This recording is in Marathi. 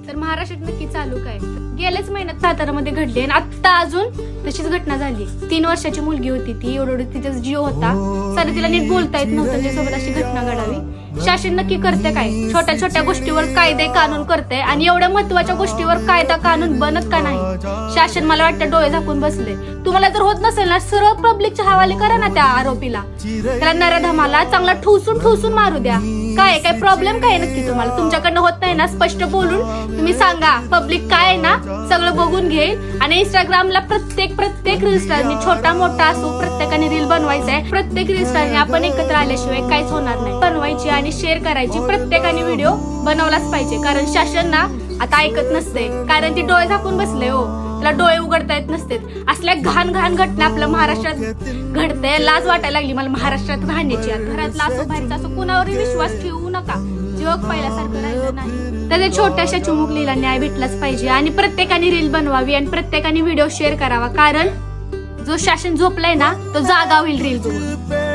तर महाराष्ट्रात नक्की चालू काय? गेल्याच महिन्यात सातारामध्ये घडली आणि आता अजून तशीच घटना झाली. 3 वर्षाची मुलगी होती ती, एवढं तिचा जीव होता. सर तिला नीट बोलता येत नव्हतं, त्याच्यासोबत अशी घटना घडावी. शासन नक्की करते काय? छोट्या छोट्या गोष्टीवर कायदे कानून करते आणि एवढ्या महत्वाच्या गोष्टीवर कायदा कानून बनत का नाही? शासन मला वाटतं डोळे झाकून बसले. तुम्हाला जर होत नसेल ना, सरळ पब्लिकच्या हवाले करा ना त्या आरोपीला. त्याला नराधमाला चांगला ठोसून मारू द्या. काय प्रॉब्लेम काय नक्की तुम्हाला? तुमच्याकडनं होत नाही ना, स्पष्ट बोलून तुम्ही सांगा. पब्लिक काय आहे ना सगळं बघून घेईल. आणि इंस्टाग्रामला प्रत्येक रील स्टारनी, छोटा मोठा असो, प्रत्येकाने रील बनवायचा आहे. प्रत्येक रील स्टारने आपण एकत्र आल्याशिवाय काहीच होणार नाही. बनवायची आणि शेअर करायची. प्रत्येकाने व्हिडिओ बनवलाच पाहिजे. कारण शासन ना आता ऐकत नसते, कारण ती डोळे झाकून बसले. हो, त्याला डोळे उघडता येत नसते. असल्या घाण घटना आपल्या महाराष्ट्रात घडते. लाज वाटायला लागली मला महाराष्ट्रात राहण्याची. घरातला असो बाहेरचा असो, कुणावरही विश्वास ठेवू नका. जग पहिल्यासारखं राहिलं नाही. त्याच्या छोट्याशा चिमुकलीला न्याय भेटलाच पाहिजे. आणि प्रत्येकाने रील बनवावी आणि प्रत्येकाने व्हिडिओ शेअर करावा. कारण जो शासन झोपलाय ना तो जागा होईल रील बघून.